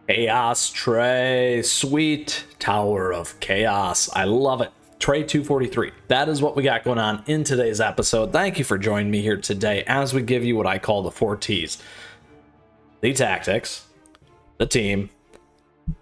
Chaos tray, sweet tower of chaos. I love it. Tray 243. That is what we got going on in today's episode. Thank you for joining me here today as we give you what I call the 4 T's: the tactics, the team,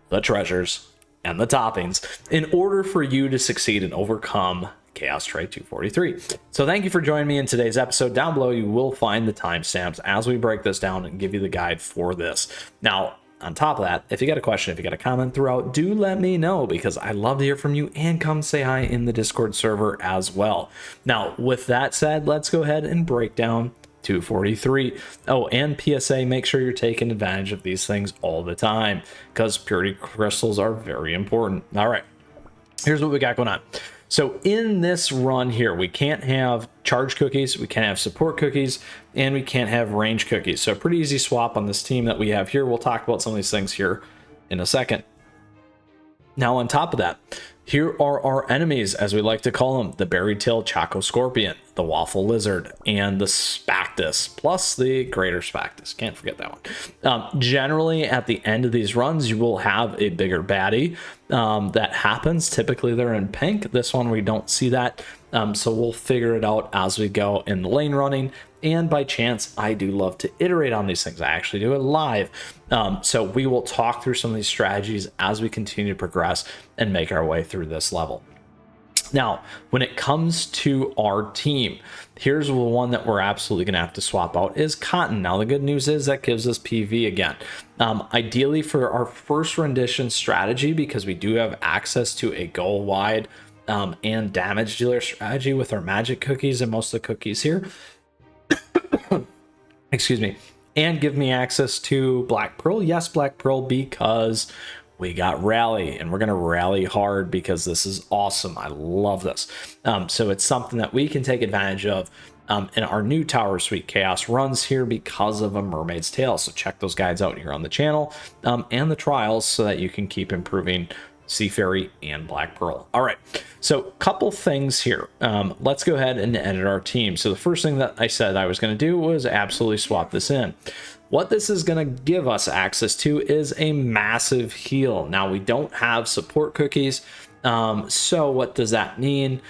the treasures, and the toppings in order for you to succeed and overcome Chaos Tray 243. So thank you for joining me in today's episode. Down below you will find the timestamps as we break this down and give you the guide for this. Now, on top of that, if you got a question, if you got a comment throughout, do let me know, because I love to hear from you, and come say hi in the Discord server as well. Now, with that said, let's go ahead and break down 243. Oh, and PSA, make sure you're taking advantage of these things all the time, because purity crystals are very important. All right, here's what we got going on. So in this run here, we can't have charge cookies, we can't have support cookies, and we can't have range cookies. So pretty easy swap on this team that we have here. We'll talk about some of these things here in a second. Now, on top of that, here are our enemies, as we like to call them: the buried tail Choco Scorpion, the waffle lizard, and the Spactus, plus the greater Spactus. Can't forget that one. Generally, at the end of these runs, you will have a bigger baddie that happens. Typically, they're in pink. This one, we don't see that. So we'll figure it out as we go in the lane running. And by chance, I do love to iterate on these things. I actually do it live. So we will talk through some of these strategies as we continue to progress and make our way through this level. Now, when it comes to our team, here's the one that we're absolutely going to have to swap out is Cotton. Now, the good news is that gives us PV again. Ideally for our first rendition strategy, because we do have access to a go wide and damage dealer strategy with our magic cookies and most of the cookies here. Excuse me. And give me access to Black Pearl. Yes, Black Pearl, because we got rally, and we're going to rally hard because this is awesome. I love this. So it's something that we can take advantage of in our new Tower Suite Chaos runs here because of a Mermaid's Tail. So check those guides out here on the channel and the trials so that you can keep improving Sea Fairy and Black Pearl. All right, so couple things here. Let's go ahead and edit our team. So the first thing that I said I was going to do was absolutely swap this in. What this is going to give us access to is a massive heal. Now, we don't have support cookies. So what does that mean?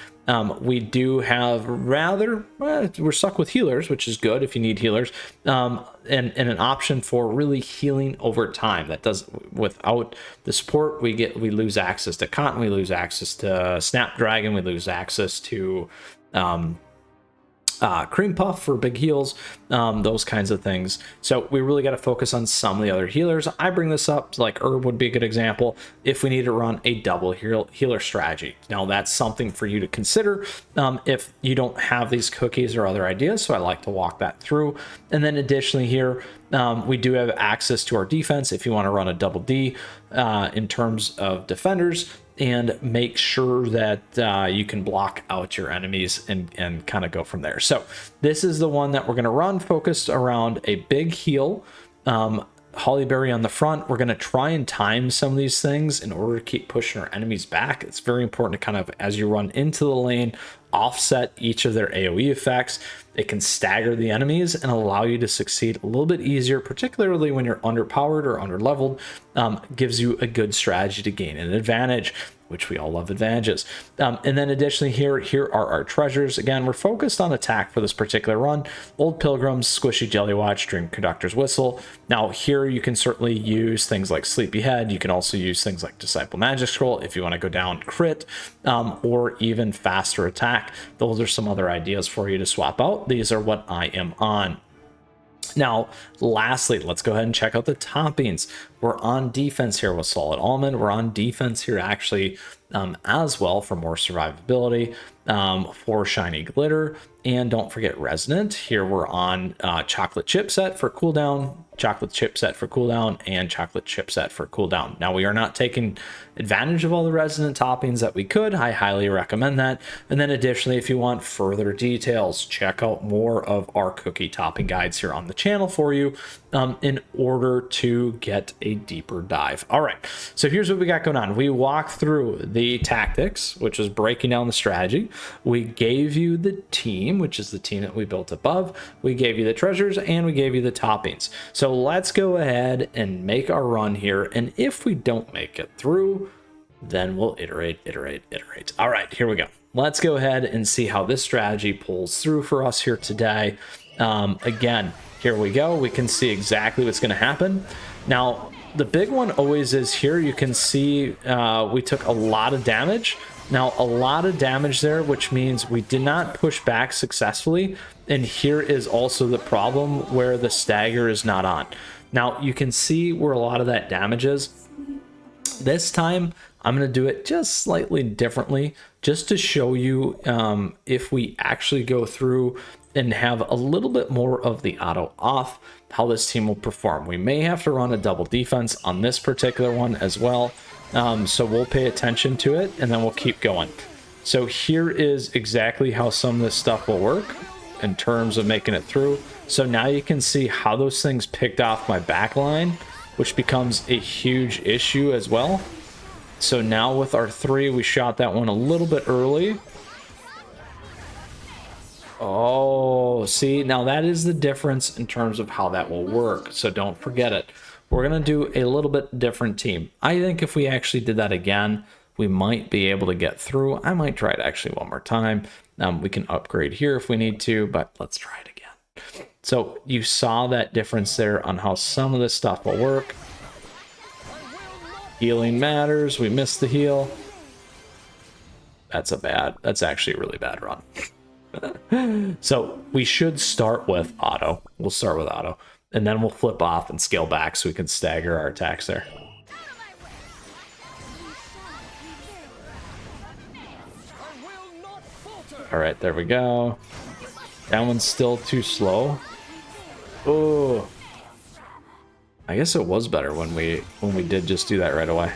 We do have we're stuck with healers, which is good if you need healers, and an option for really healing over time. That does, without the support, we lose access to Cotton, we lose access to Snapdragon, we lose access to Cream Puff for big heals, those kinds of things. So we really got to focus on some of the other healers. I bring this up, like Herb would be a good example, if we need to run a double healer strategy. Now, that's something for you to consider if you don't have these cookies or other ideas, so I like to walk that through. And then additionally here, we do have access to our defense if you want to run a double D in terms of defenders, and make sure that you can block out your enemies and kind of go from there. So this is the one that we're going to run, focused around a big heal. Hollyberry on the front. We're going to try and time some of these things in order to keep pushing our enemies back. It's very important to kind of, as you run into the lane, offset each of their AoE effects. It can stagger the enemies and allow you to succeed a little bit easier, particularly when you're underpowered or underleveled. Gives you a good strategy to gain an advantage, which we all love advantages. And then additionally here are our treasures. Again, we're focused on attack for this particular run. Old Pilgrims, Squishy Jelly Watch, Dream Conductor's Whistle. Now here you can certainly use things like Sleepyhead. You can also use things like Disciple Magic Scroll if you want to go down crit or even faster attack. Those are some other ideas for you to swap out. These are what I am on. Now, lastly, let's go ahead and check out the toppings. We're on defense here with Solid Almond. We're on defense here actually as well for more survivability, for Shiny Glitter, and don't forget Resonant. Here we're on Chocolate Chipset for cooldown, Chocolate Chipset for cooldown, and Chocolate Chipset for cooldown. Now, we are not taking advantage of all the Resonant toppings that we could. I highly recommend that. And then additionally, if you want further details, check out more of our cookie topping guides here on the channel for you in order to get a deeper dive. All right, so here's what we got going on. We walk through the tactics, which is breaking down the strategy. We gave you the team, which is the team that we built above. We gave you the treasures, and we gave you the toppings. So let's go ahead and make our run here. And if we don't make it through, then we'll iterate. All right, here we go. Let's go ahead and see how this strategy pulls through for us here today. Again, here we go. We can see exactly what's going to happen. Now, the big one always is here. You can see we took a lot of damage. Now, a lot of damage there, which means we did not push back successfully. And here is also the problem where the stagger is not on. Now, you can see where a lot of that damage is. This time, I'm going to do it just slightly differently, just to show you if we actually go through and have a little bit more of the auto off, how this team will perform. We may have to run a double defense on this particular one as well. So we'll pay attention to it, and then we'll keep going. So here is exactly how some of this stuff will work in terms of making it through. So now you can see how those things picked off my back line, which becomes a huge issue as well. So now with our 3, we shot that one a little bit early. Oh, see, now that is the difference in terms of how that will work. So don't forget it. We're going to do a little bit different team. I think if we actually did that again, we might be able to get through. I might try it actually one more time. We can upgrade here if we need to, but let's try it again. So you saw that difference there on how some of this stuff will work. Healing matters. We missed the heal. That's actually a really bad run. So we should start with auto. We'll start with auto, and then we'll flip off and scale back so we can stagger our attacks there. All right, there we go. That one's still too slow. Oh, I guess it was better when we did just do that right away.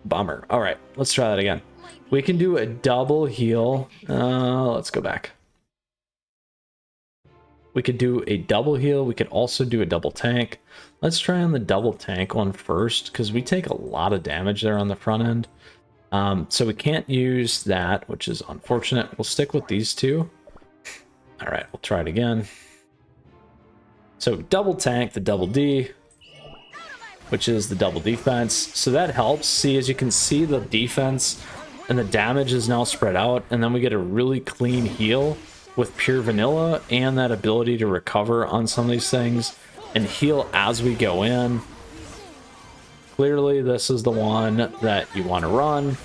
Bummer. All right, let's try that again. We can do a double heal. Let's go back. We could do a double heal. We could also do a double tank. Let's try on the double tank one first, because we take a lot of damage there on the front end. So we can't use that, which is unfortunate. We'll stick with these two. All right, we'll try it again. So double tank, the double D, which is the double defense. So that helps. See, as you can see, the defense and the damage is now spread out, and then we get a really clean heal with pure vanilla and that ability to recover on some of these things and heal as we go in. Clearly, this is the one that you want to run.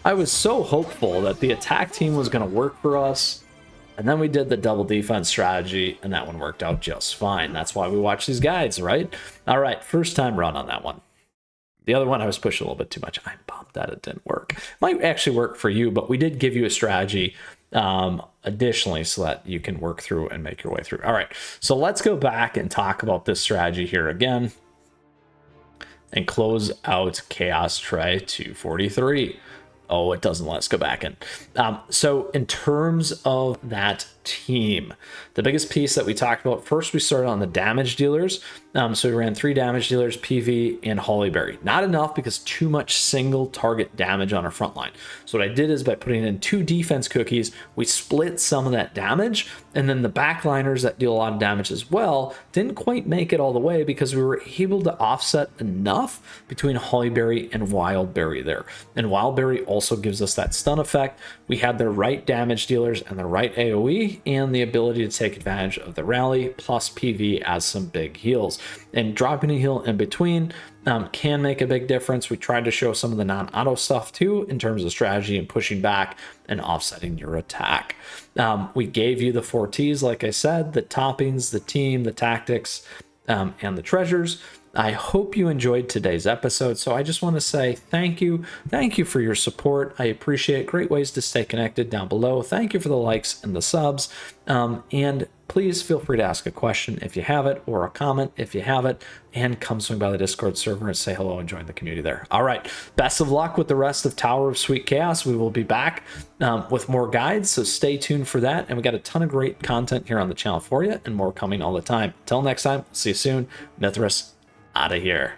I was so hopeful that the attack team was going to work for us, and then we did the double defense strategy, and that one worked out just fine. That's why we watch these guides, right? All right, first time run on that one. The other one I was pushing a little bit too much. I'm bummed that it didn't work. Might actually work for you, but we did give you a strategy additionally so that you can work through and make your way through. All right, so let's go back and talk about this strategy here again and close out Chaos Tray 243. Oh, it doesn't let us go back in. So in terms of that team, the biggest piece that we talked about, first we started on the damage dealers. So we ran 3 damage dealers, PV and Hollyberry. Not enough because too much single target damage on our front line. So what I did is by putting in 2 defense cookies, we split some of that damage, and then the backliners that deal a lot of damage as well didn't quite make it all the way because we were able to offset enough between Hollyberry and Wildberry there. And Wildberry also gives us that stun effect. We had the right damage dealers and the right AoE and the ability to take advantage of the rally plus PV as some big heals. And dropping a heal in between can make a big difference. We tried to show some of the non-auto stuff too in terms of strategy and pushing back and offsetting your attack. We gave you the 4 T's, like I said, the toppings, the team, the tactics, and the treasures. I hope you enjoyed today's episode. So I just want to say thank you. Thank you for your support. I appreciate great ways to stay connected down below. Thank you for the likes and the subs. And please feel free to ask a question if you have it, or a comment if you have it, and come swing by the Discord server and say hello and join the community there. All right, best of luck with the rest of Tower of Sweet Chaos. We will be back with more guides, so stay tuned for that. And we got a ton of great content here on the channel for you, and more coming all the time. Until next time, see you soon. Mythras out of here.